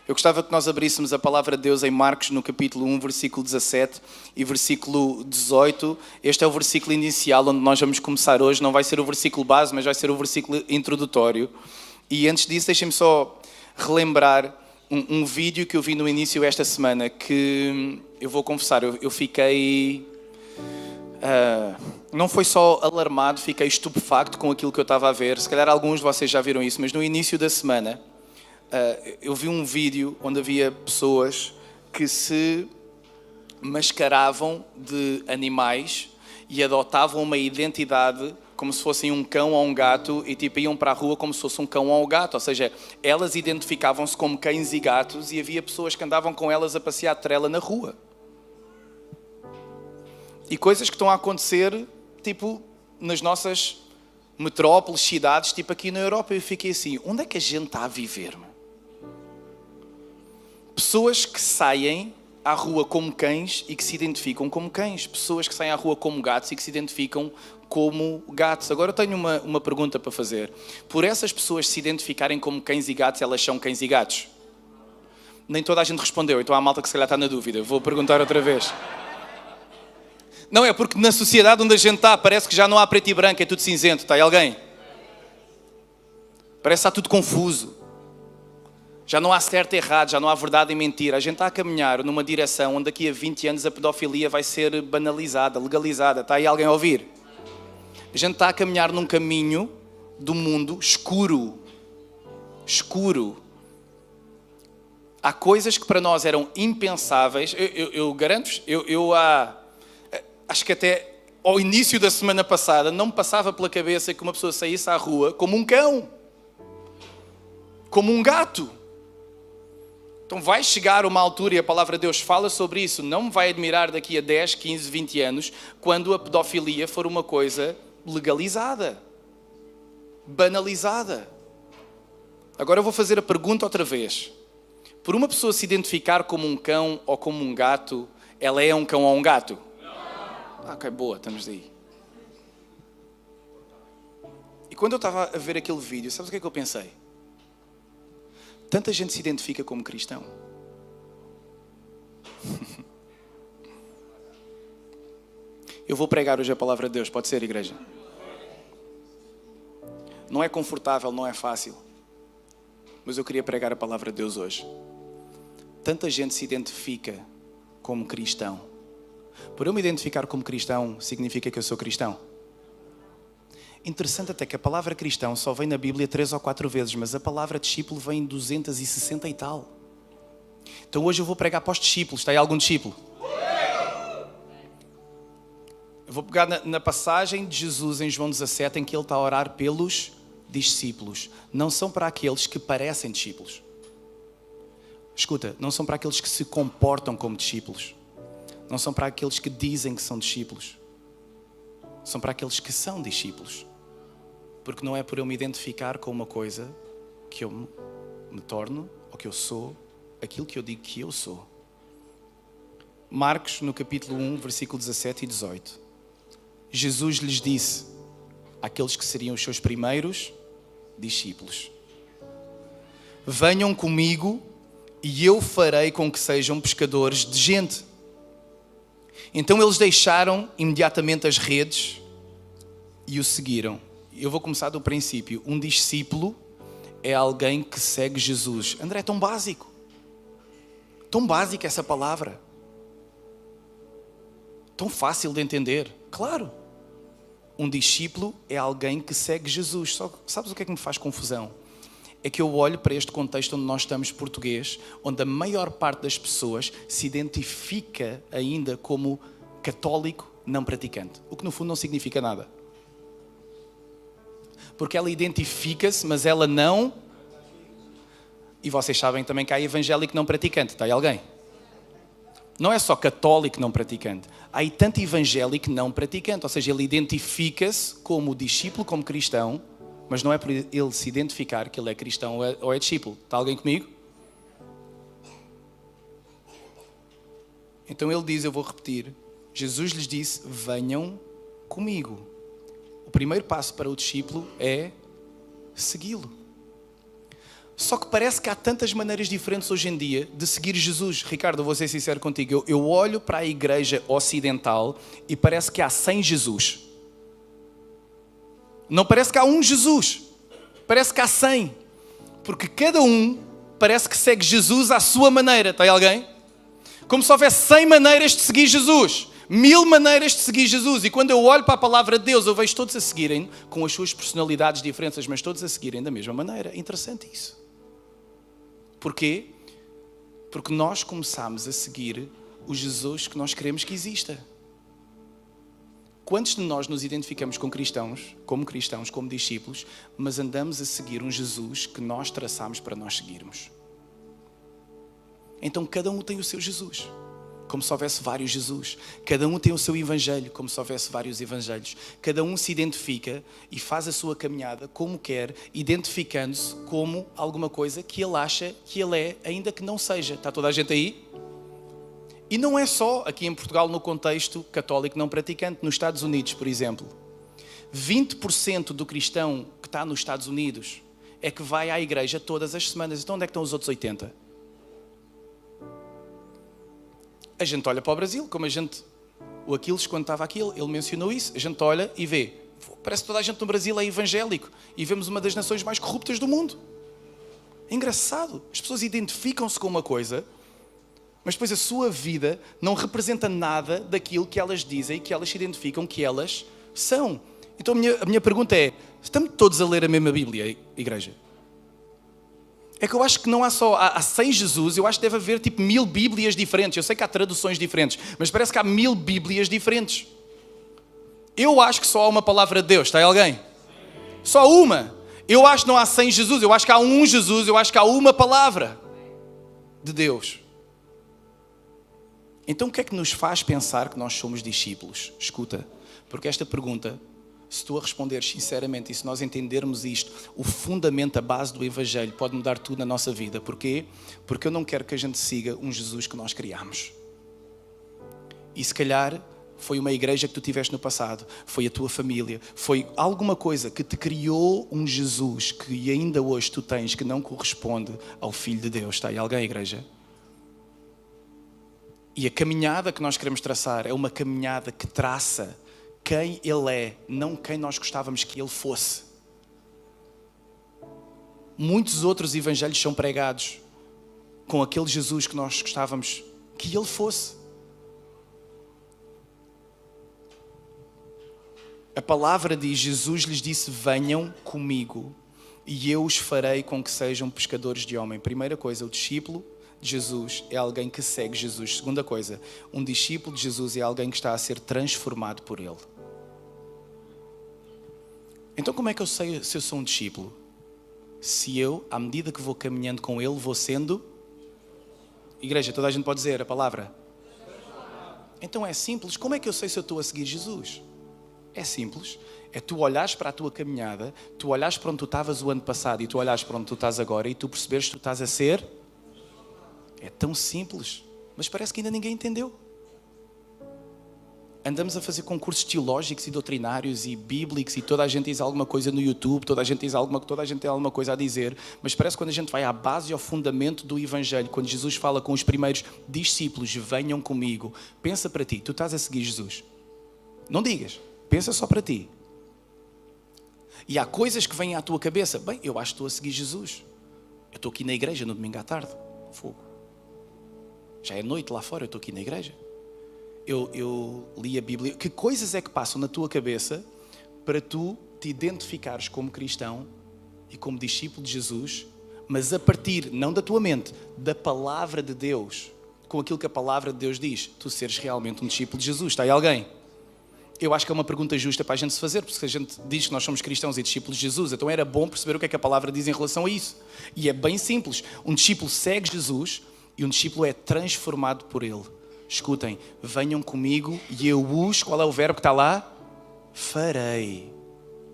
Eu gostava que nós abríssemos a palavra de Deus em Marcos, no capítulo 1, versículo 17 e versículo 18. Este é o versículo inicial onde nós vamos começar hoje. Não vai ser o versículo base, mas vai ser o versículo introdutório. E antes disso, deixem-me só relembrar um vídeo que eu vi no início esta semana, que eu vou confessar, eu fiquei... não foi só alarmado, fiquei estupefacto com aquilo que eu estava a ver. Se calhar alguns de vocês já viram isso, mas no início da semana eu vi um vídeo onde havia pessoas que se mascaravam de animais e adotavam uma identidade como se fossem um cão ou um gato e tipo iam para a rua como se fosse um cão ou um gato. Ou seja, elas identificavam-se como cães e gatos e havia pessoas que andavam com elas a passear de trela na rua. E coisas que estão a acontecer, tipo, nas nossas metrópoles, cidades, tipo aqui na Europa. Eu fiquei assim, onde é que a gente está a viver? Pessoas que saem à rua como cães e que se identificam como cães. Pessoas que saem à rua como gatos e que se identificam como gatos. Agora eu tenho uma pergunta para fazer. Por essas pessoas se identificarem como cães e gatos, elas são cães e gatos? Nem toda a gente respondeu, então há malta que se calhar está na dúvida. Vou perguntar outra vez. Não, é porque na sociedade onde a gente está parece que já não há preto e branco, é tudo cinzento. Está aí alguém? Parece que está tudo confuso. Já não há certo e errado, já não há verdade e mentira. A gente está a caminhar numa direção onde daqui a 20 anos a pedofilia vai ser banalizada, legalizada. Está aí alguém a ouvir? A gente está a caminhar num caminho do mundo escuro. Escuro. Há coisas que para nós eram impensáveis. Eu garanto-vos, acho que até ao início da semana passada não me passava pela cabeça que uma pessoa saísse à rua como um cão, como um gato. Então vai chegar uma altura, e a palavra de Deus fala sobre isso, não me vai admirar daqui a 10, 15, 20 anos, quando a pedofilia for uma coisa legalizada, banalizada. Agora eu vou fazer a pergunta outra vez. Por uma pessoa se identificar como um cão ou como um gato, ela é um cão ou um gato? Ok, boa, estamos aí. E quando eu estava a ver aquele vídeo, sabes o que é que eu pensei? Tanta gente se identifica como cristão. Eu vou pregar hoje a palavra de Deus, pode ser, igreja? Não é confortável, não é fácil. Mas eu queria pregar a palavra de Deus hoje. Tanta gente se identifica como cristão. Por eu me identificar como cristão, significa que eu sou cristão? Interessante até que a palavra cristão só vem na Bíblia 3 ou 4 vezes, mas a palavra discípulo vem 260 e tal. Então hoje eu vou pregar para os discípulos. Está aí algum discípulo? Eu vou pegar na passagem de Jesus em João 17, em que ele está a orar pelos discípulos. Não são para aqueles que parecem discípulos. Escuta, não são para aqueles que se comportam como discípulos. Não são para aqueles que dizem que são discípulos. São para aqueles que são discípulos. Porque não é por eu me identificar com uma coisa que eu me torno, ou que eu sou, aquilo que eu digo que eu sou. Marcos, no capítulo 1, versículo 17 e 18. Jesus lhes disse àqueles que seriam os seus primeiros discípulos: venham comigo e eu farei com que sejam pescadores de gente. Então eles deixaram imediatamente as redes e o seguiram. Eu vou começar do princípio. Um discípulo é alguém que segue Jesus. André, é tão básico. Tão básica essa palavra. Tão fácil de entender. Claro. Um discípulo é alguém que segue Jesus. Só sabes o que é que me faz confusão? É que eu olho para este contexto onde nós estamos português, onde a maior parte das pessoas se identifica ainda como católico não praticante. O que no fundo não significa nada. Porque ela identifica-se, mas ela não... E vocês sabem também que há evangélico não praticante. Está aí alguém? Não é só católico não praticante. Há aí tanto evangélico não praticante. Ou seja, ele identifica-se como discípulo, como cristão, mas não é por ele se identificar que ele é cristão ou é discípulo. Está alguém comigo? Então ele diz, eu vou repetir. Jesus lhes disse, venham comigo. O primeiro passo para o discípulo é segui-lo. Só que parece que há tantas maneiras diferentes hoje em dia de seguir Jesus. Ricardo, eu vou ser sincero contigo. Eu olho para a igreja ocidental e parece que há 100 Jesus. Não parece que há um Jesus. Parece que há 100. Porque cada um parece que segue Jesus à sua maneira. Tem alguém? Como se houvesse 100 maneiras de seguir Jesus. 1000 maneiras de seguir Jesus. E quando eu olho para a palavra de Deus, eu vejo todos a seguirem com as suas personalidades diferentes, mas todos a seguirem da mesma maneira. Interessante isso. Porquê? Porque nós começamos a seguir o Jesus que nós queremos que exista. Quantos de nós nos identificamos como cristãos, como discípulos, mas andamos a seguir um Jesus que nós traçamos para nós seguirmos? Então cada um tem o seu Jesus, como se houvesse vários Jesus. Cada um tem o seu evangelho, como se houvesse vários evangelhos. Cada um se identifica e faz a sua caminhada como quer, identificando-se como alguma coisa que ele acha que ele é, ainda que não seja. Está toda a gente aí? E não é só aqui em Portugal no contexto católico não praticante. Nos Estados Unidos, por exemplo, 20% do cristão que está nos Estados Unidos é que vai à igreja todas as semanas. Então onde é que estão os outros 80%? A gente olha para o Brasil, como o Aquiles, quando estava aqui, ele mencionou isso. A gente olha e vê, parece que toda a gente no Brasil é evangélico. E vemos uma das nações mais corruptas do mundo. É engraçado. As pessoas identificam-se com uma coisa, mas depois a sua vida não representa nada daquilo que elas dizem e que elas se identificam que elas são. Então a minha pergunta é, estamos todos a ler a mesma Bíblia, igreja? É que eu acho que não há só, há 100 Jesus, eu acho que deve haver tipo 1000 Bíblias diferentes. Eu sei que há traduções diferentes, mas parece que há 1000 Bíblias diferentes. Eu acho que só há uma palavra de Deus, está aí alguém? Só uma. Eu acho que não há 100 Jesus, eu acho que há um Jesus, eu acho que há uma palavra de Deus. Então o que é que nos faz pensar que nós somos discípulos? Escuta, porque esta pergunta, se tu a responderes sinceramente e se nós entendermos isto, o fundamento, a base do Evangelho pode mudar tudo na nossa vida. Porquê? Porque eu não quero que a gente siga um Jesus que nós criamos. E se calhar foi uma igreja que tu tiveste no passado, foi a tua família, foi alguma coisa que te criou um Jesus que ainda hoje tu tens que não corresponde ao Filho de Deus. Está aí alguém, igreja? E a caminhada que nós queremos traçar é uma caminhada que traça quem Ele é, não quem nós gostávamos que Ele fosse. Muitos outros evangelhos são pregados com aquele Jesus que nós gostávamos que Ele fosse. A palavra diz, Jesus lhes disse, venham comigo e eu os farei com que sejam pescadores de homem. Primeira coisa, o discípulo de Jesus é alguém que segue Jesus. Segunda coisa, um discípulo de Jesus é alguém que está a ser transformado por Ele. Então como é que eu sei se eu sou um discípulo? Se eu, à medida que vou caminhando com Ele, vou sendo... Igreja, toda a gente pode dizer a palavra? Então é simples. Como é que eu sei se eu estou a seguir Jesus? É simples. É tu olhares para a tua caminhada, tu olhares para onde tu estavas o ano passado e tu olhares para onde tu estás agora e tu perceberes que tu estás a ser... É tão simples, mas parece que ainda ninguém entendeu. Andamos a fazer concursos teológicos e doutrinários e bíblicos e toda a gente diz alguma coisa no YouTube, toda a gente tem alguma coisa a dizer, mas parece que quando a gente vai à base e ao fundamento do Evangelho, quando Jesus fala com os primeiros discípulos, venham comigo, pensa para ti, tu estás a seguir Jesus. Não digas, pensa só para ti. E há coisas que vêm à tua cabeça, bem, eu acho que estou a seguir Jesus. Eu estou aqui na igreja no domingo à tarde, fogo. Já é noite lá fora, eu estou aqui na igreja. Eu li a Bíblia. Que coisas é que passam na tua cabeça para tu te identificares como cristão e como discípulo de Jesus, mas a partir, não da tua mente, da palavra de Deus, com aquilo que a palavra de Deus diz, tu seres realmente um discípulo de Jesus. Está aí alguém? Eu acho que é uma pergunta justa para a gente se fazer, porque se a gente diz que nós somos cristãos e discípulos de Jesus, então era bom perceber o que é que a palavra diz em relação a isso. E é bem simples. Um discípulo segue Jesus e um discípulo é transformado por Ele. Escutem, venham comigo e eu os... Qual é o verbo que está lá? Farei.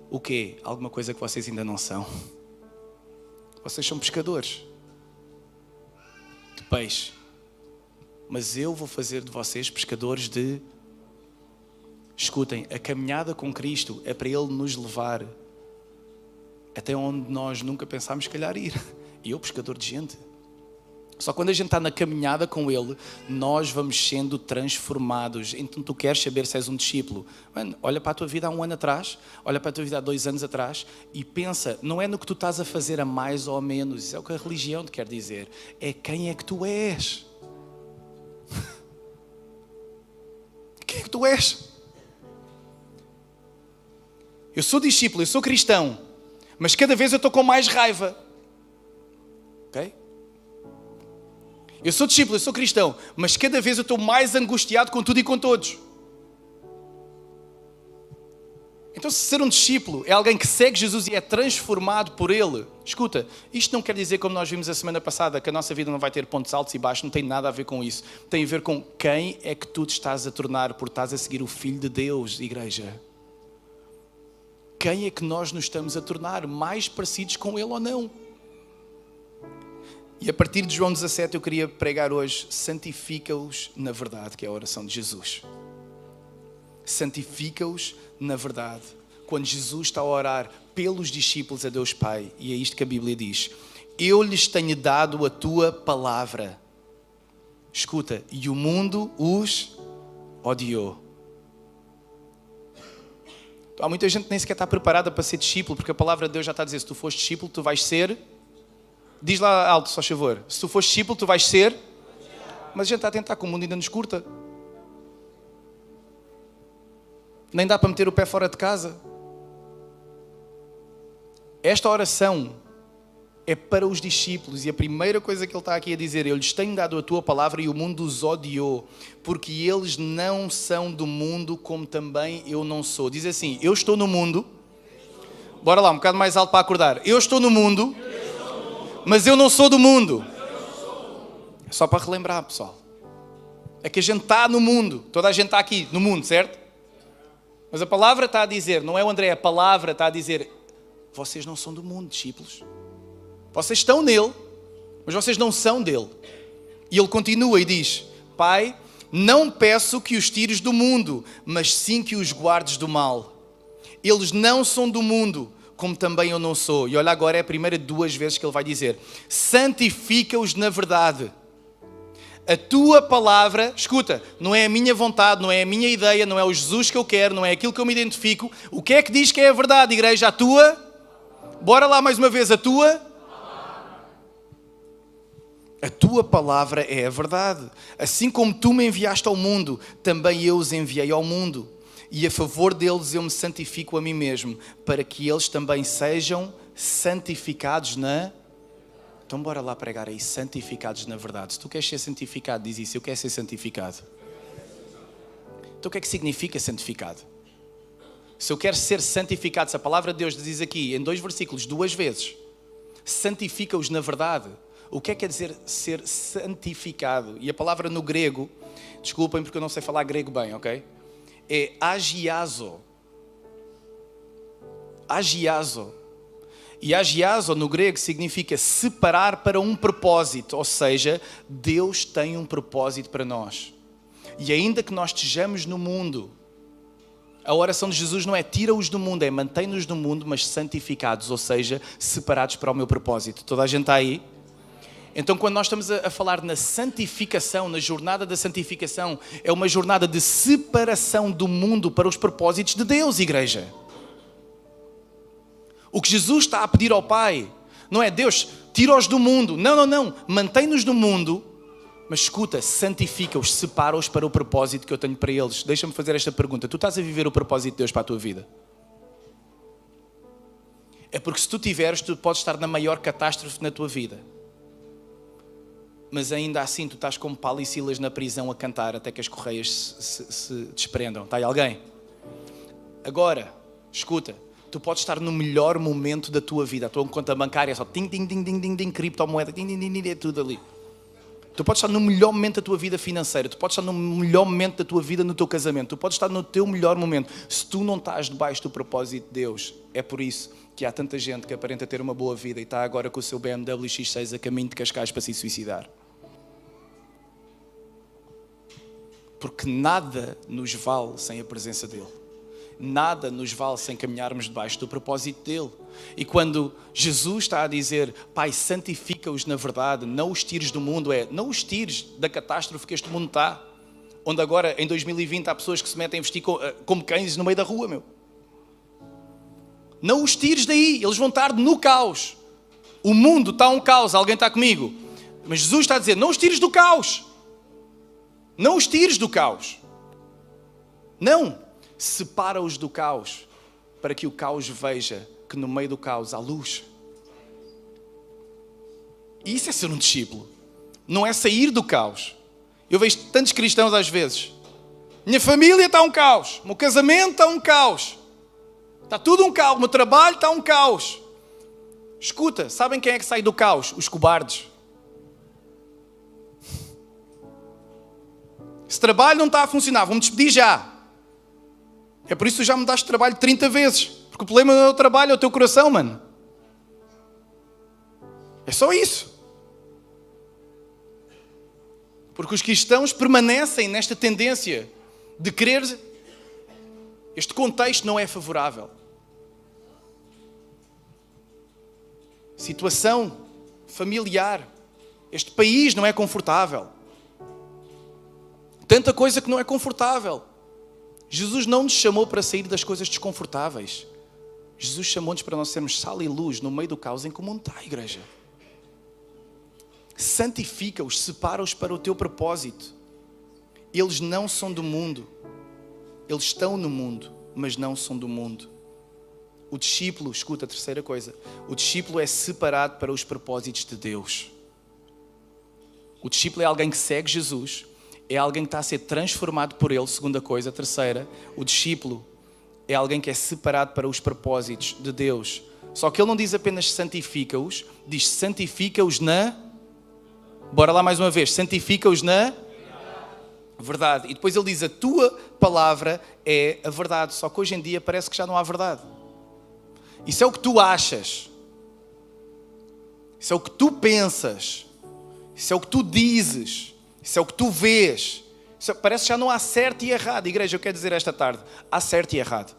O quê? Alguma coisa que vocês ainda não são. Vocês são pescadores de peixe. Mas eu vou fazer de vocês pescadores de... Escutem, a caminhada com Cristo é para Ele nos levar até onde nós nunca pensámos, se calhar, ir. Eu, pescador de gente. Só quando a gente está na caminhada com Ele, nós vamos sendo transformados. Então tu queres saber se és um discípulo? Mano, olha para a tua vida há 1 ano atrás, olha para a tua vida há 2 anos atrás e pensa, não é no que tu estás a fazer a mais ou a menos, isso é o que a religião te quer dizer. É quem é que tu és. Quem é que tu és? Eu sou discípulo, eu sou cristão, mas cada vez eu estou com mais raiva. Ok? Eu sou discípulo, eu sou cristão, mas cada vez eu estou mais angustiado com tudo e com todos. Então, se ser um discípulo é alguém que segue Jesus e é transformado por Ele, escuta, isto não quer dizer, como nós vimos a semana passada, que a nossa vida não vai ter pontos altos e baixos, não tem nada a ver com isso. Tem a ver com quem é que tu te estás a tornar por estás a seguir o Filho de Deus, igreja. Quem é que nós nos estamos a tornar mais parecidos com Ele ou não? E a partir de João 17 eu queria pregar hoje, santifica-os na verdade, que é a oração de Jesus. Santifica-os na verdade. Quando Jesus está a orar pelos discípulos a Deus Pai, e é isto que a Bíblia diz, eu lhes tenho dado a tua palavra. Escuta, e o mundo os odiou. Há muita gente que nem sequer está preparada para ser discípulo, porque a palavra de Deus já está a dizer, se tu fores discípulo, tu vais ser... Diz lá alto, só favor. Se tu fores discípulo, tu vais ser... Mas a gente está a tentar, que o mundo ainda nos curta. Nem dá para meter o pé fora de casa. Esta oração é para os discípulos. E a primeira coisa que ele está aqui a dizer, eu lhes tenho dado a tua palavra e o mundo os odiou. Porque eles não são do mundo, como também eu não sou. Diz assim, eu estou no mundo. Bora lá, um bocado mais alto para acordar. Eu estou no mundo... Mas eu não sou do mundo. É só para relembrar, pessoal. É que a gente está no mundo. Toda a gente está aqui, no mundo, certo? Mas a palavra está a dizer, não é o André, a palavra está a dizer, vocês não são do mundo, discípulos. Vocês estão nele, mas vocês não são dele. E ele continua e diz, Pai, não peço que os tires do mundo, mas sim que os guardes do mal. Eles não são do mundo, como também eu não sou. E olha, agora é a primeira 2 vezes que ele vai dizer, santifica-os na verdade. A tua palavra, escuta, não é a minha vontade, não é a minha ideia, não é o Jesus que eu quero, não é aquilo que eu me identifico. O que é que diz que é a verdade, igreja? A tua? Bora lá mais uma vez, a tua? A tua palavra é a verdade. Assim como tu me enviaste ao mundo, também eu os enviei ao mundo. E a favor deles eu me santifico a mim mesmo, para que eles também sejam santificados na... Então bora lá pregar aí, santificados na verdade. Se tu queres ser santificado, diz isso, eu quero ser santificado. Então o que é que significa santificado? Se eu quero ser santificado, se a palavra de Deus diz aqui, em 2 versículos, 2 vezes, santifica-os na verdade. O que é que quer dizer ser santificado? E a palavra no grego, desculpem porque eu não sei falar grego bem, ok? É agiazo. Agiazo. E agiazo no grego significa separar para um propósito. Ou seja, Deus tem um propósito para nós. E ainda que nós estejamos no mundo, a oração de Jesus não é tira-os do mundo, é mantém-nos no mundo, mas santificados. Ou seja, separados para o meu propósito. Toda a gente está aí? Então, quando nós estamos a falar na santificação, na jornada da santificação, é uma jornada de separação do mundo para os propósitos de Deus, igreja. O que Jesus está a pedir ao Pai não é Deus, tira-os do mundo. Não. Mantém-nos no mundo, mas escuta, santifica-os, separa-os para o propósito que eu tenho para eles. Deixa-me fazer esta pergunta. Tu estás a viver o propósito de Deus para a tua vida? É porque se tu tiveres, tu podes estar na maior catástrofe na tua vida. Mas ainda assim tu estás como Paulo e Silas na prisão a cantar até que as correias se desprendam. Está aí alguém? Agora, escuta, tu podes estar no melhor momento da tua vida. A tua conta bancária é só tim, criptomoeda, é tudo ali. Tu podes estar no melhor momento da tua vida financeira. Tu podes estar no melhor momento da tua vida no teu casamento. Tu podes estar no teu melhor momento. Se tu não estás debaixo do propósito de Deus, é por isso que há tanta gente que aparenta ter uma boa vida e está agora com o seu BMW X6 a caminho de Cascais para se suicidar. Porque nada nos vale sem a presença dele. nada nos vale sem caminharmos debaixo do propósito dele. E quando Jesus está a dizer, Pai, santifica-os na verdade, não os tires do mundo, não os tires da catástrofe que este mundo está, onde agora em 2020 há pessoas que se metem a vestir como cães no meio da rua, meu. Não os tires daí, eles vão estar no caos. O mundo está um caos, alguém está comigo? Mas Jesus está a dizer, não os tires do caos. Não os tires do caos. Não, separa-os do caos, para que o caos veja que no meio do caos há luz. E isso é ser um discípulo. Não é sair do caos. Eu vejo tantos cristãos às vezes. Minha família está um caos. O meu casamento está um caos. Está tudo um caos. O meu trabalho está um caos. Escuta, sabem quem é que sai do caos? Os cobardes. Esse trabalho não está a funcionar. Vou-me despedir já. É por isso que tu já me daste trabalho 30 vezes. Porque o problema não é o trabalho, é o teu coração, mano. É só isso. Porque os cristãos permanecem nesta tendência de querer... Este contexto não é favorável. Situação familiar. Este país não é confortável. Tanta coisa que não é confortável. Jesus não nos chamou para sair das coisas desconfortáveis. Jesus chamou-nos para nós sermos sal e luz no meio do caos em que o mundo está, igreja. Santifica-os, separa-os para o teu propósito. Eles não são do mundo. Eles estão no mundo, mas não são do mundo. O discípulo, escuta a terceira coisa, o discípulo é separado para os propósitos de Deus. O discípulo é alguém que segue Jesus, é alguém que está a ser transformado por ele, segunda coisa. Terceira, o discípulo é alguém que é separado para os propósitos de Deus. Só que ele não diz apenas santifica-os, diz santifica-os na... Bora lá mais uma vez, santifica-os na... verdade. E depois ele diz, a tua palavra é a verdade. Só que hoje em dia parece que já não há verdade. Isso é o que tu achas. Isso é o que tu pensas. Isso é o que tu dizes. Isso é o que tu vês. Parece que já não há certo e errado. Igreja, eu quero dizer esta tarde, há certo e errado.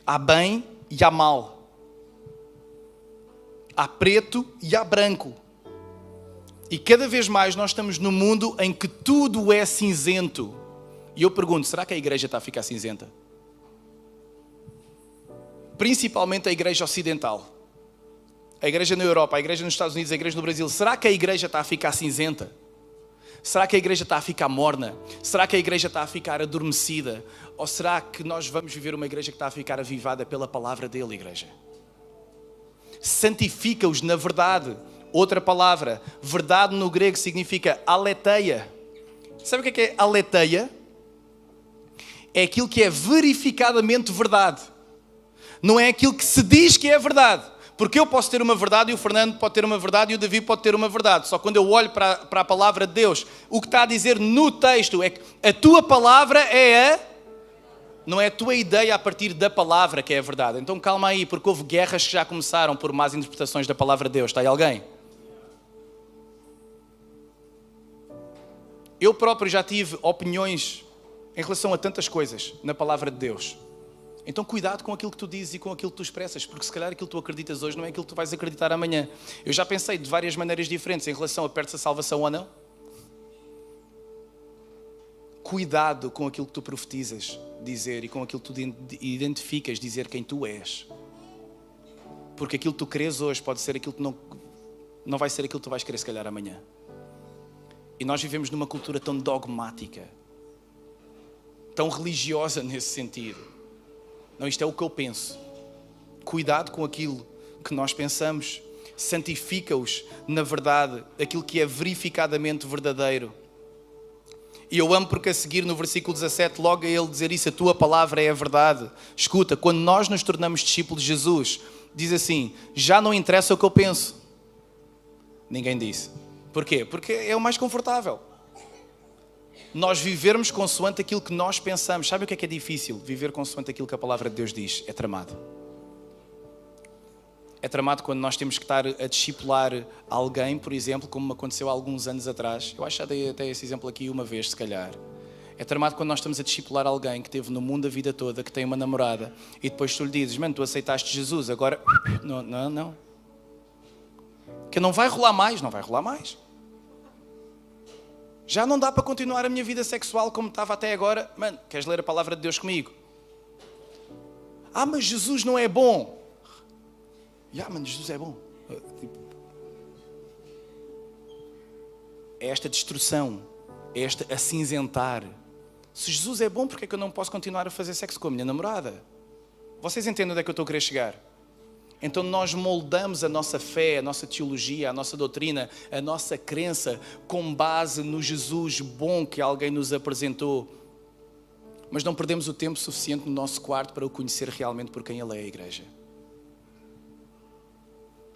Há bem e há mal. Há preto e há branco. E cada vez mais nós estamos num mundo em que tudo é cinzento. E eu pergunto, será que a igreja está a ficar cinzenta? Principalmente a igreja ocidental. A igreja na Europa, a igreja nos Estados Unidos, a igreja no Brasil. Será que a igreja está a ficar cinzenta? Será que a igreja está a ficar morna? Será que a igreja está a ficar adormecida? Ou será que nós vamos viver uma igreja que está a ficar avivada pela palavra dele, igreja? Santifica-os na verdade. Outra palavra, verdade no grego significa aletheia. Sabe o que é aletheia? É aquilo que é verificadamente verdade. Não é aquilo que se diz que é verdade. Porque eu posso ter uma verdade e o Fernando pode ter uma verdade e o Davi pode ter uma verdade. Só quando eu olho para a palavra de Deus, o que está a dizer no texto é que a tua palavra é a... Não é a tua ideia a partir da palavra que é a verdade. Então calma aí, porque houve guerras que já começaram por más interpretações da palavra de Deus. Está aí alguém? Eu próprio já tive opiniões em relação a tantas coisas na palavra de Deus. Então cuidado com aquilo que tu dizes e com aquilo que tu expressas, porque se calhar aquilo que tu acreditas hoje não é aquilo que tu vais acreditar amanhã. Eu já pensei de várias maneiras diferentes em relação a perto da salvação ou não. Cuidado com aquilo que tu profetizas dizer e com aquilo que tu identificas dizer quem tu és. Porque aquilo que tu queres hoje pode ser aquilo que não vai ser aquilo que tu vais querer se calhar amanhã. E nós vivemos numa cultura tão dogmática, tão religiosa nesse sentido. Não, isto é o que eu penso. Cuidado com aquilo que nós pensamos. Santifica-os na verdade, aquilo que é verificadamente verdadeiro. E eu amo porque a seguir no versículo 17, logo a ele dizer isso, a tua palavra é a verdade. Escuta, quando nós nos tornamos discípulos de Jesus, diz assim, já não interessa o que eu penso. Ninguém disse. Porquê? Porque é o mais confortável. Nós vivermos consoante aquilo que nós pensamos. Sabe o que é difícil? Viver consoante aquilo que a palavra de Deus diz. É tramado. É tramado quando nós temos que estar a discipular alguém, por exemplo, como aconteceu há alguns anos atrás. Eu acho que já dei até esse exemplo aqui uma vez, se calhar. É tramado quando nós estamos a discipular alguém que esteve no mundo a vida toda, que tem uma namorada, e depois tu lhe dizes, mano, tu aceitaste Jesus, agora... Não. Que não vai rolar mais, não vai rolar mais. Já não dá para continuar a minha vida sexual como estava até agora. Mano, queres ler a palavra de Deus comigo? Mas Jesus não é bom. Mano, Jesus é bom. É esta destruição, é esta acinzentar. Se Jesus é bom, porque é que eu não posso continuar a fazer sexo com a minha namorada? Vocês entendem onde é que eu estou a querer chegar? Então nós moldamos a nossa fé, a nossa teologia, a nossa doutrina, a nossa crença com base no Jesus bom que alguém nos apresentou. Mas não perdemos o tempo suficiente no nosso quarto para o conhecer realmente por quem Ele é, a igreja.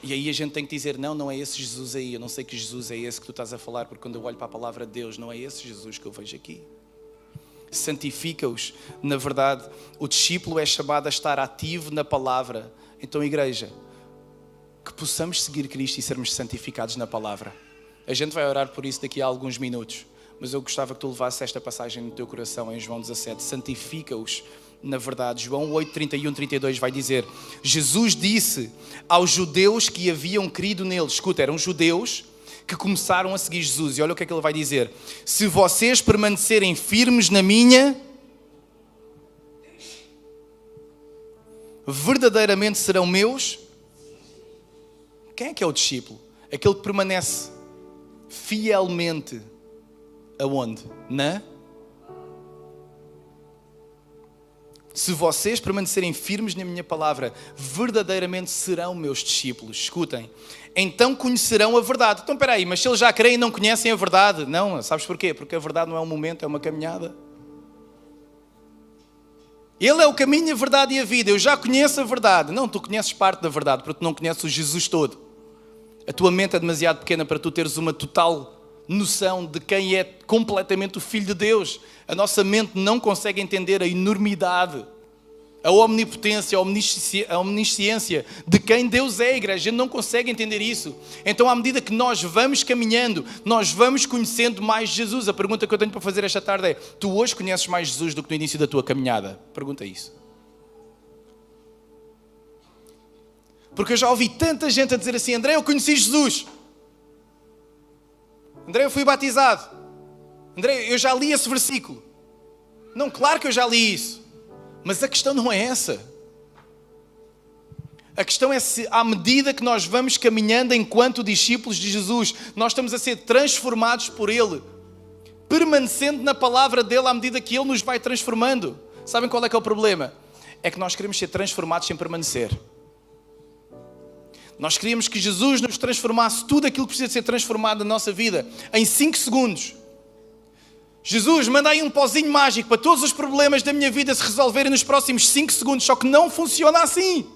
E aí a gente tem que dizer, não é esse Jesus aí, eu não sei que Jesus é esse que tu estás a falar, porque quando eu olho para a palavra de Deus, não é esse Jesus que eu vejo aqui. Santifica-os, na verdade, o discípulo é chamado a estar ativo na palavra. Então, igreja, que possamos seguir Cristo e sermos santificados na palavra. A gente vai orar por isso daqui a alguns minutos, mas eu gostava que tu levasses esta passagem no teu coração em João 17, santifica-os na verdade. João 8, 31, 32 vai dizer, Jesus disse aos judeus que haviam crido nele, escuta, eram judeus que começaram a seguir Jesus, e olha o que é que ele vai dizer, se vocês permanecerem firmes na minha, verdadeiramente serão meus. Quem é que é o discípulo? Aquele que permanece fielmente aonde? Se vocês permanecerem firmes na minha palavra, verdadeiramente serão meus discípulos. Escutem. Então conhecerão a verdade. Então, espera aí, mas se eles já creem e não conhecem a verdade? Não, sabes porquê? Porque a verdade não é um momento, é uma caminhada. Ele é o caminho, a verdade e a vida. Eu já conheço a verdade. Não, tu conheces parte da verdade, porque tu não conheces o Jesus todo. A tua mente é demasiado pequena para tu teres uma total noção de quem é completamente o Filho de Deus. A nossa mente não consegue entender a enormidade, a omnipotência, a omnisciência de quem Deus é, igreja. A gente não consegue entender isso. Então, à medida que nós vamos caminhando, nós vamos conhecendo mais Jesus. A pergunta que eu tenho para fazer esta tarde é, tu hoje conheces mais Jesus do que no início da tua caminhada? Pergunta isso. Porque eu já ouvi tanta gente a dizer assim, André, eu conheci Jesus. André, eu fui batizado. André, eu já li esse versículo. Não, claro que eu já li isso. Mas a questão não é essa. A questão é se, à medida que nós vamos caminhando enquanto discípulos de Jesus, nós estamos a ser transformados por Ele, permanecendo na palavra dEle à medida que Ele nos vai transformando. Sabem qual é que é o problema? É que nós queremos ser transformados sem permanecer. Nós queríamos que Jesus nos transformasse tudo aquilo que precisa ser transformado na nossa vida em 5 segundos. Jesus, manda aí um pozinho mágico para todos os problemas da minha vida se resolverem nos próximos 5 segundos. Só que não funciona assim.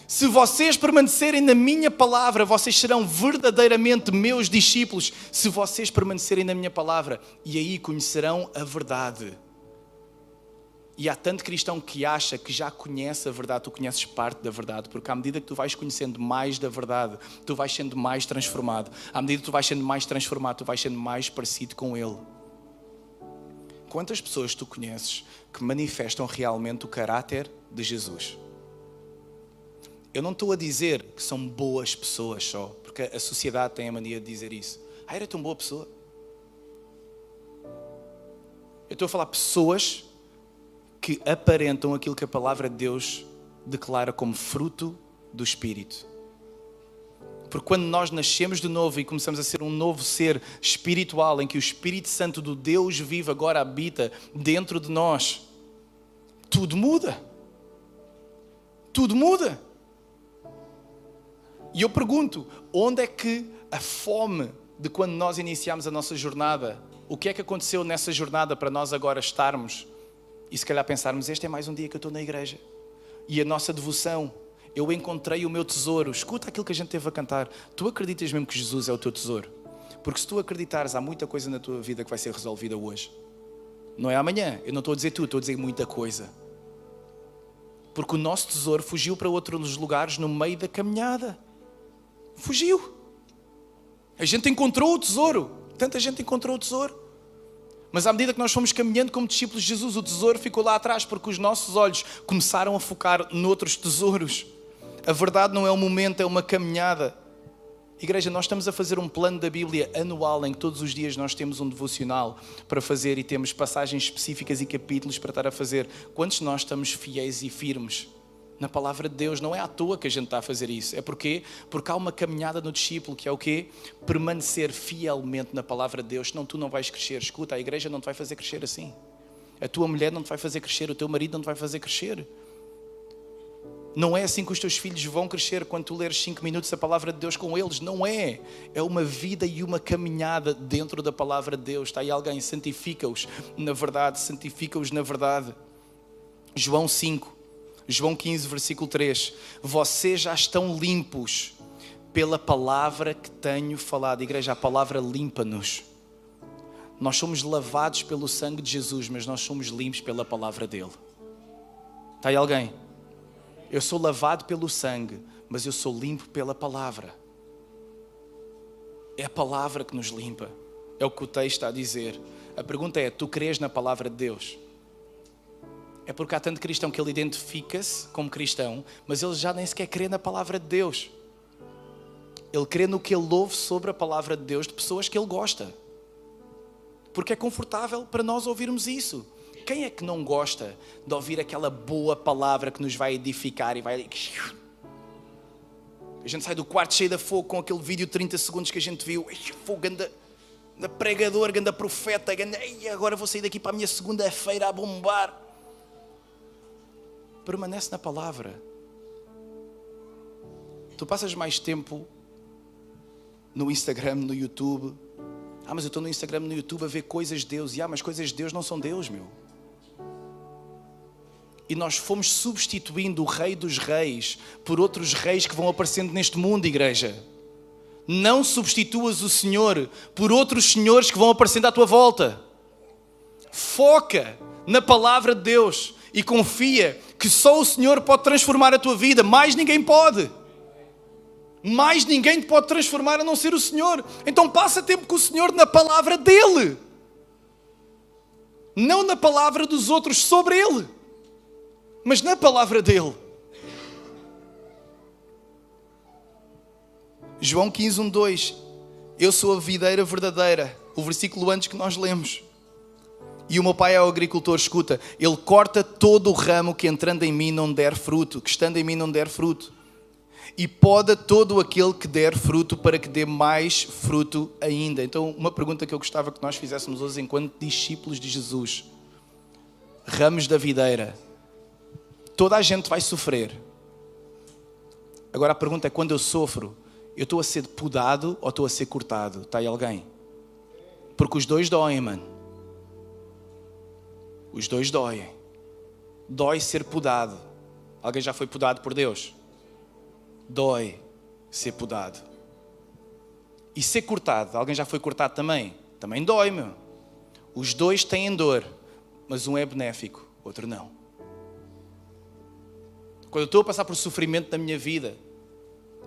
Se vocês permanecerem na minha palavra, vocês serão verdadeiramente meus discípulos. Se vocês permanecerem na minha palavra, e aí conhecerão a verdade. E há tanto cristão que acha que já conhece a verdade, tu conheces parte da verdade, porque à medida que tu vais conhecendo mais da verdade, tu vais sendo mais transformado. À medida que tu vais sendo mais transformado, tu vais sendo mais parecido com Ele. Quantas pessoas tu conheces que manifestam realmente o caráter de Jesus? Eu não estou a dizer que são boas pessoas só, porque a sociedade tem a mania de dizer isso. Era tão boa pessoa. Eu estou a falar pessoas que aparentam aquilo que a palavra de Deus declara como fruto do Espírito. Porque quando nós nascemos de novo e começamos a ser um novo ser espiritual, em que o Espírito Santo do Deus vivo agora habita dentro de nós, tudo muda. Tudo muda. E eu pergunto, onde é que a fome de quando nós iniciámos a nossa jornada, o que é que aconteceu nessa jornada para nós agora estarmos e se calhar pensarmos, este é mais um dia que eu estou na igreja. E a nossa devoção, eu encontrei o meu tesouro. Escuta aquilo que a gente teve a cantar. Tu acreditas mesmo que Jesus é o teu tesouro? Porque se tu acreditares, há muita coisa na tua vida que vai ser resolvida hoje. Não é amanhã. Eu não estou a dizer tudo, estou a dizer muita coisa. Porque o nosso tesouro fugiu para outros lugares no meio da caminhada. Fugiu. A gente encontrou o tesouro. Tanta gente encontrou o tesouro. Mas à medida que nós fomos caminhando como discípulos de Jesus, o tesouro ficou lá atrás, porque os nossos olhos começaram a focar noutros tesouros. A verdade não é um momento, é uma caminhada. Igreja, nós estamos a fazer um plano da Bíblia anual em que todos os dias nós temos um devocional para fazer e temos passagens específicas e capítulos para estar a fazer. Quantos de nós estamos fiéis e firmes na palavra de Deus? Não é à toa que a gente está a fazer isso. É porque há uma caminhada no discípulo que é o quê? Permanecer fielmente na palavra de Deus, senão tu não vais crescer. Escuta, a igreja não te vai fazer crescer assim. A tua mulher não te vai fazer crescer, o teu marido não te vai fazer crescer. Não é assim que os teus filhos vão crescer quando tu leres 5 minutos a palavra de Deus com eles. Não é. É uma vida e uma caminhada dentro da palavra de Deus. Está aí alguém, santifica-os na verdade, santifica-os na verdade. João 15, versículo 3. Vocês já estão limpos pela palavra que tenho falado. Igreja, a palavra limpa-nos. Nós somos lavados pelo sangue de Jesus, mas nós somos limpos pela palavra dele. Está aí alguém? Eu sou lavado pelo sangue, mas eu sou limpo pela palavra. É a palavra que nos limpa. É o que o texto está a dizer. A pergunta é, tu crês na palavra de Deus? É porque há tanto cristão que ele identifica-se como cristão, mas ele já nem sequer crê na palavra de Deus. Ele crê no que ele ouve sobre a palavra de Deus de pessoas que ele gosta. Porque é confortável para nós ouvirmos isso. Quem é que não gosta de ouvir aquela boa palavra que nos vai edificar e vai... A gente sai do quarto cheio de fogo com aquele vídeo de 30 segundos que a gente viu. Fogo, ganda pregador, ganda profeta, ganda... Agora vou sair daqui para a minha segunda-feira a bombar. Permanece na palavra. Tu passas mais tempo no Instagram, no YouTube. Mas eu estou no Instagram, no YouTube a ver coisas de Deus. Mas coisas de Deus não são Deus, meu. E nós fomos substituindo o Rei dos Reis por outros reis que vão aparecendo neste mundo, igreja. Não substituas o Senhor por outros senhores que vão aparecendo à tua volta. Foca na palavra de Deus e confia que só o Senhor pode transformar a tua vida. Mais ninguém pode. Mais ninguém te pode transformar a não ser o Senhor. Então passa tempo com o Senhor na palavra dEle. Não na palavra dos outros sobre Ele, mas na palavra dEle. João 15, 1, 2. Eu sou a videira verdadeira. O versículo antes que nós lemos. E o meu pai é o agricultor, escuta. Ele corta todo o ramo que entrando em mim não der fruto. Que estando em mim não der fruto. E poda todo aquele que der fruto para que dê mais fruto ainda. Então, uma pergunta que eu gostava que nós fizéssemos hoje enquanto discípulos de Jesus. Ramos da videira. Toda a gente vai sofrer. Agora a pergunta é, quando eu sofro, eu estou a ser podado ou estou a ser cortado? Está aí alguém? Porque os dois doem, mano. Os dois doem. Dói ser podado. Alguém já foi podado por Deus? Dói ser podado. E ser cortado, alguém já foi cortado também? Também dói, meu. Os dois têm dor, mas um é benéfico, outro não. Quando eu estou a passar por sofrimento na minha vida,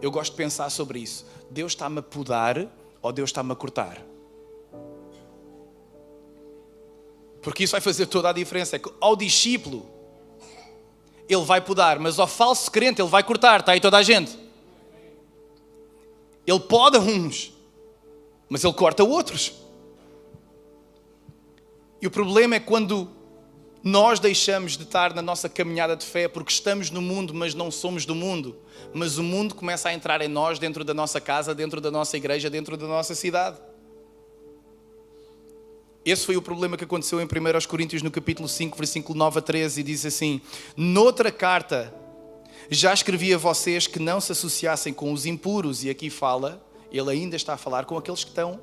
eu gosto de pensar sobre isso. Deus está-me a podar ou Deus está-me a cortar? Porque isso vai fazer toda a diferença. É que ao discípulo, ele vai podar, mas ao falso crente ele vai cortar. Está aí toda a gente? Ele poda uns, mas ele corta outros. E o problema é quando nós deixamos de estar na nossa caminhada de fé porque estamos no mundo, mas não somos do mundo. Mas o mundo começa a entrar em nós, dentro da nossa casa, dentro da nossa igreja, dentro da nossa cidade. Esse foi o problema que aconteceu em 1 Coríntios, no capítulo 5, versículo 9 a 13, e diz assim: noutra carta já escrevi a vocês que não se associassem com os impuros, e aqui fala, ele ainda está a falar com aqueles que estão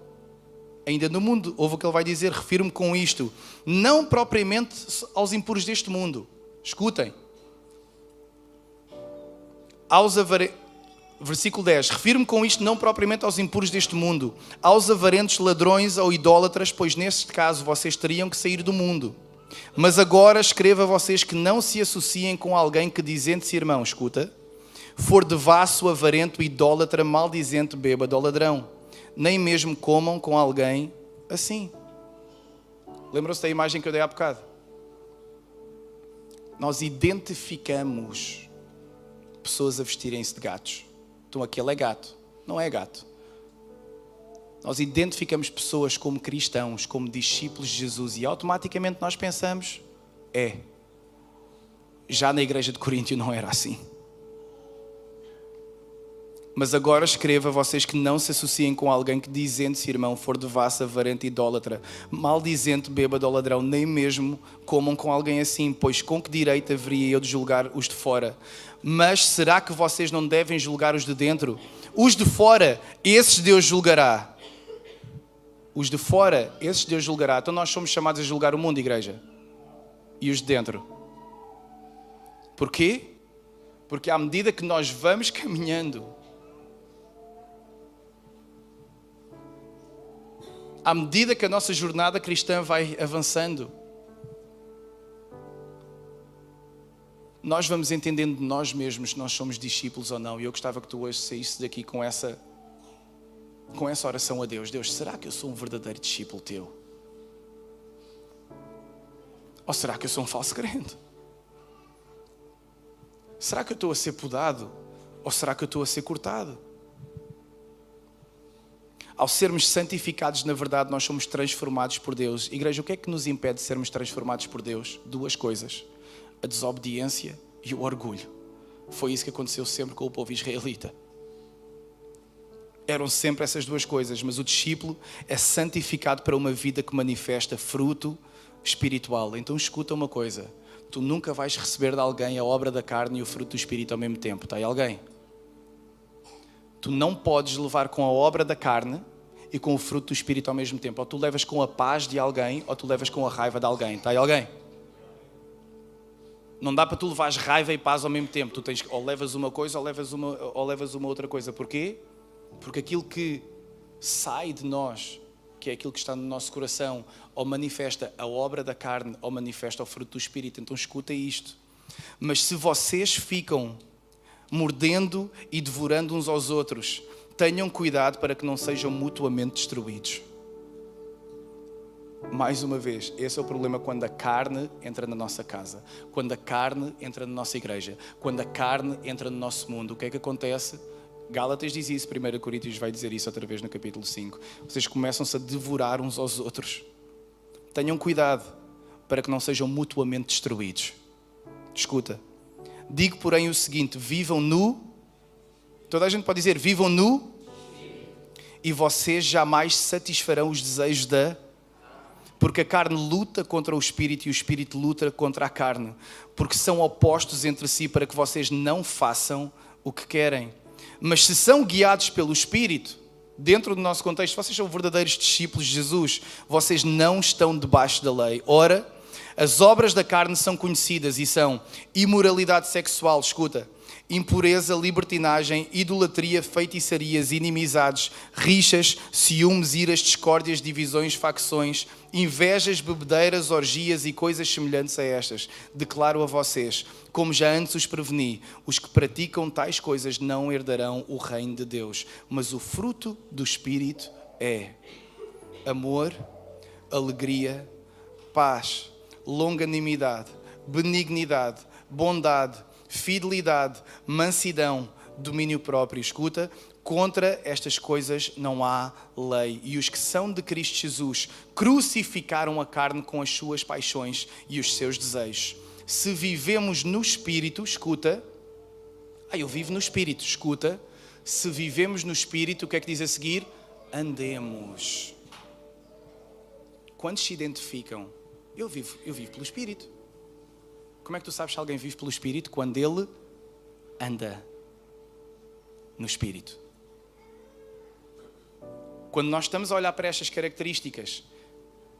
ainda no mundo. Ouve o que ele vai dizer, refiro-me com isto, não propriamente aos impuros deste mundo. Escutem. Versículo 10. Refiro-me com isto não propriamente aos impuros deste mundo, aos avarentos, ladrões ou idólatras, pois neste caso vocês teriam que sair do mundo. Mas agora escrevo a vocês que não se associem com alguém que, dizendo-se irmão, escuta, for devasso, avarento, idólatra, maldizente, bêbado ou ladrão. Nem mesmo comam com alguém assim. Lembram-se da imagem que eu dei há bocado? Nós identificamos pessoas a vestirem-se de gatos. Então aquele é gato. Não é gato. Nós identificamos pessoas como cristãos, como discípulos de Jesus, e automaticamente nós pensamos, já na igreja de Coríntio não era assim. Mas agora escreva a vocês que não se associem com alguém que, dizendo-se irmão, for devassa, avarento, idólatra, maldizente, bêbado ou ladrão, nem mesmo comam com alguém assim, pois com que direito haveria eu de julgar os de fora? Mas será que vocês não devem julgar os de dentro? Os de fora, esses Deus julgará. Os de fora, esses Deus julgará. Então nós somos chamados a julgar o mundo, igreja. E os de dentro. Porquê? Porque à medida que nós vamos caminhando, à medida que a nossa jornada cristã vai avançando, nós vamos entendendo de nós mesmos se nós somos discípulos ou não. E eu gostava que tu hoje saísse daqui com essa oração a Deus. Deus, será que eu sou um verdadeiro discípulo teu? Ou será que eu sou um falso crente? Será que eu estou a ser podado? Ou será que eu estou a ser cortado? Ao sermos santificados na verdade, nós somos transformados por Deus. Igreja, o que é que nos impede de sermos transformados por Deus? Duas coisas: a desobediência e o orgulho. Foi isso que aconteceu sempre com o povo israelita. Eram sempre essas duas coisas, mas o discípulo é santificado para uma vida que manifesta fruto espiritual. Então escuta uma coisa: tu nunca vais receber de alguém a obra da carne e o fruto do Espírito ao mesmo tempo. Está aí alguém? Tu não podes levar com a obra da carne e com o fruto do Espírito ao mesmo tempo. Ou tu levas com a paz de alguém, ou tu levas com a raiva de alguém. Está aí alguém? Não dá para tu levares raiva e paz ao mesmo tempo. Tu tens, ou levas uma coisa ou levas uma outra coisa. Porquê? Porque aquilo que sai de nós, que é aquilo que está no nosso coração, ou manifesta a obra da carne, ou manifesta o fruto do Espírito. Então escuta isto. Mas se vocês ficam mordendo e devorando uns aos outros, tenham cuidado para que não sejam mutuamente destruídos. Mais uma vez, esse é o problema quando a carne entra na nossa casa, quando a carne entra na nossa igreja, quando a carne entra no nosso mundo. O que é que acontece? Gálatas diz isso, 1 Coríntios vai dizer isso outra vez no capítulo 5. Vocês começam-se a devorar uns aos outros. Tenham cuidado para que não sejam mutuamente destruídos. Escuta. Digo, porém, o seguinte: vivam nu. Toda a gente pode dizer: vivam nu. E vocês jamais satisfarão os desejos porque a carne luta contra o Espírito e o Espírito luta contra a carne. Porque são opostos entre si para que vocês não façam o que querem. Mas se são guiados pelo Espírito, dentro do nosso contexto, vocês são verdadeiros discípulos de Jesus, vocês não estão debaixo da lei. Ora, as obras da carne são conhecidas e são imoralidade sexual, escuta, impureza, libertinagem, idolatria, feitiçarias, inimizades, rixas, ciúmes, iras, discórdias, divisões, facções, invejas, bebedeiras, orgias e coisas semelhantes a estas. Declaro a vocês, como já antes os preveni, os que praticam tais coisas não herdarão o reino de Deus. Mas o fruto do Espírito é amor, alegria, paz, longanimidade, benignidade, bondade, fidelidade, mansidão, domínio próprio. Escuta, contra estas coisas não há lei. E os que são de Cristo Jesus crucificaram a carne com as suas paixões e os seus desejos. Se vivemos no Espírito, escuta, eu vivo no Espírito, escuta, se vivemos no Espírito, o que é que diz a seguir? Andemos. Quantos se identificam? Eu vivo pelo Espírito. Como é que tu sabes se alguém vive pelo Espírito? Quando ele anda no Espírito. Quando nós estamos a olhar para estas características,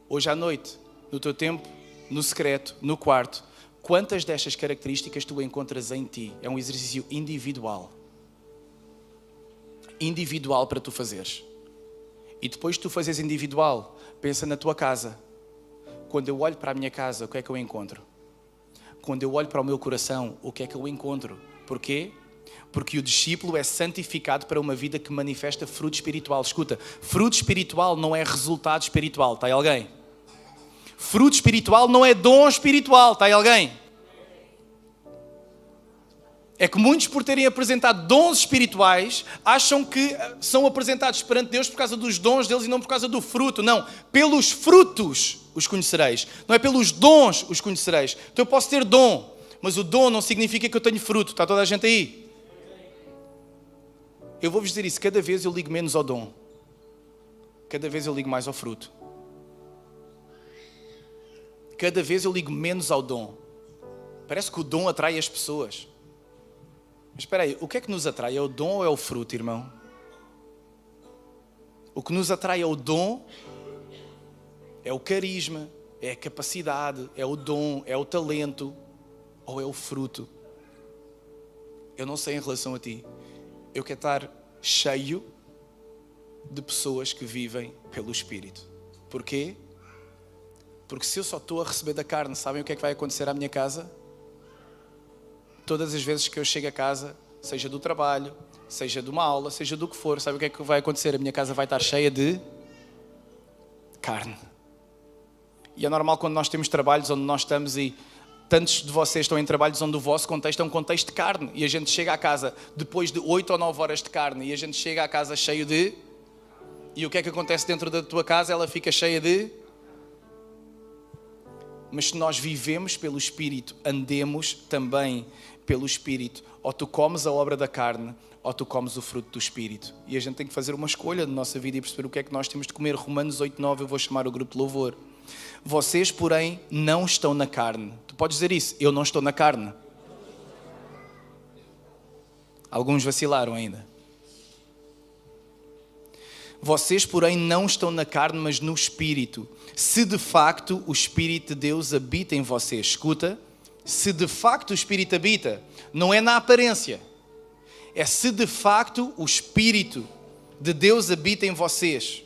hoje à noite, no teu tempo, no secreto, no quarto, quantas destas características tu encontras em ti? É um exercício individual. Individual para tu fazeres. E depois de tu fazeres individual, pensa na tua casa. Quando eu olho para a minha casa, o que é que eu encontro? Quando eu olho para o meu coração, o que é que eu encontro? Porquê? Porque o discípulo é santificado para uma vida que manifesta fruto espiritual. Escuta, fruto espiritual não é resultado espiritual. Está aí alguém? Fruto espiritual não é dom espiritual. Está aí alguém? É que muitos, por terem apresentado dons espirituais, acham que são apresentados perante Deus por causa dos dons deles e não por causa do fruto. Não, pelos frutos os conhecereis. Não é pelos dons os conhecereis. Então eu posso ter dom, mas o dom não significa que eu tenho fruto. Está toda a gente aí? Eu vou-vos dizer isso, cada vez eu ligo menos ao dom. Cada vez eu ligo mais ao fruto. Cada vez eu ligo menos ao dom. Parece que o dom atrai as pessoas. Mas espera aí, o que é que nos atrai? É o dom ou é o fruto, irmão? O que nos atrai é o dom, é o carisma, é a capacidade, é o dom, é o talento, ou é o fruto? Eu não sei em relação a ti. Eu quero estar cheio de pessoas que vivem pelo Espírito. Porquê? Porque se eu só estou a receber da carne, sabem o que é que vai acontecer à minha casa? Todas as vezes que eu chego a casa, seja do trabalho, seja de uma aula, seja do que for, sabe o que é que vai acontecer? A minha casa vai estar cheia de carne. E é normal quando nós temos trabalhos onde nós estamos e tantos de vocês estão em trabalhos onde o vosso contexto é um contexto de carne. E a gente chega à casa depois de 8 ou 9 horas de carne e a gente chega à casa cheio de... E o que é que acontece dentro da tua casa? Ela fica cheia de... Mas se nós vivemos pelo Espírito, andemos também pelo Espírito. Ou tu comes a obra da carne, ou tu comes o fruto do Espírito. E a gente tem que fazer uma escolha na nossa vida e perceber o que é que nós temos de comer. Romanos 8:9, eu vou chamar o grupo de louvor. Vocês, porém, não estão na carne. Tu podes dizer isso, eu não estou na carne. Alguns vacilaram ainda. Vocês, porém, não estão na carne, mas no Espírito. Se de facto o Espírito de Deus habita em vocês. Escuta, se de facto o Espírito habita, não é na aparência. É se de facto o Espírito de Deus habita em vocês.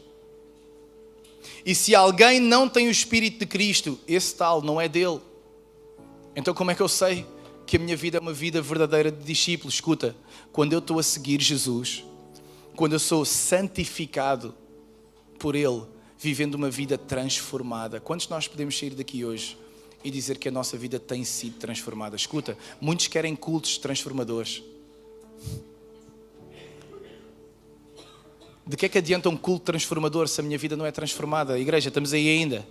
E se alguém não tem o Espírito de Cristo, esse tal não é dele. Então como é que eu sei que a minha vida é uma vida verdadeira de discípulo? Escuta, quando eu estou a seguir Jesus, quando eu sou santificado por Ele, vivendo uma vida transformada. Quantos de nós podemos sair daqui hoje e dizer que a nossa vida tem sido transformada? Escuta, muitos querem cultos transformadores. De que é que adianta um culto transformador se a minha vida não é transformada? Igreja, estamos aí ainda?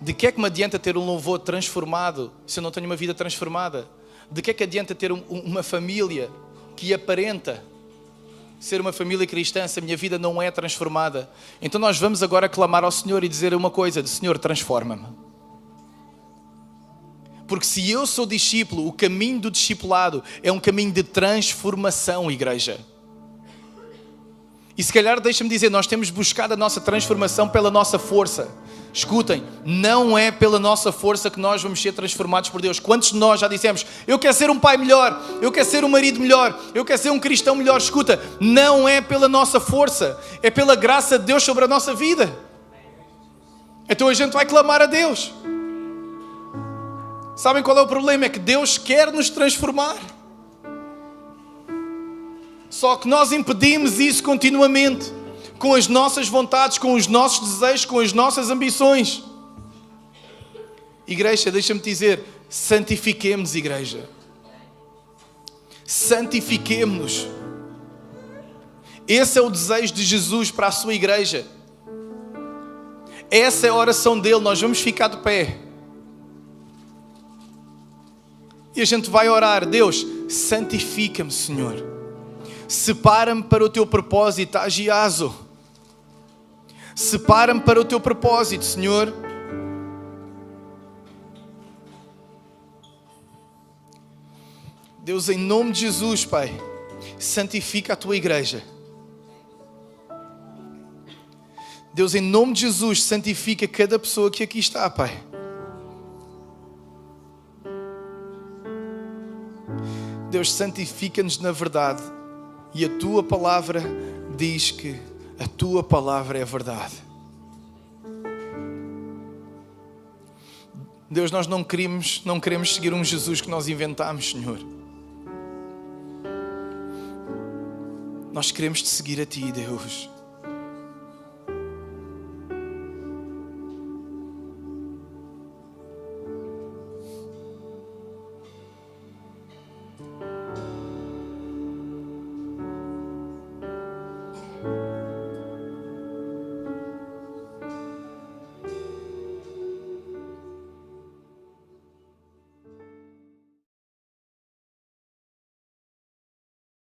De que é que me adianta ter um louvor transformado se eu não tenho uma vida transformada? De que é que adianta ter uma família que aparenta ser uma família cristã se a minha vida não é transformada? Então nós vamos agora clamar ao Senhor e dizer uma coisa: Senhor, transforma-me. Porque se eu sou discípulo, o caminho do discipulado é um caminho de transformação, igreja. E se calhar, deixa-me dizer, nós temos buscado a nossa transformação pela nossa força. Escutem, não é pela nossa força que nós vamos ser transformados por Deus. Quantos de nós já dissemos, eu quero ser um pai melhor, eu quero ser um marido melhor, eu quero ser um cristão melhor? Escuta, não é pela nossa força, é pela graça de Deus sobre a nossa vida. Então a gente vai clamar a Deus. Sabem qual é o problema? É que Deus quer nos transformar. Só que nós impedimos isso continuamente, com as nossas vontades, com os nossos desejos, com as nossas ambições. Igreja, deixa-me dizer, santifiquemos, igreja. Santifiquemos-nos. Esse é o desejo de Jesus para a sua igreja. Essa é a oração dele. Nós vamos ficar de pé. E a gente vai orar. Deus, santifica-me, Senhor. Separa-me para o teu propósito, agiazo. Separa-me para o teu propósito, Senhor. Deus, em nome de Jesus, Pai, santifica a tua igreja. Deus, em nome de Jesus, santifica cada pessoa que aqui está, Pai. Deus, santifica-nos na verdade. E a tua palavra diz que a tua palavra é verdade. Deus, nós não queremos seguir um Jesus que nós inventamos, Senhor. Nós queremos te seguir a ti, Deus.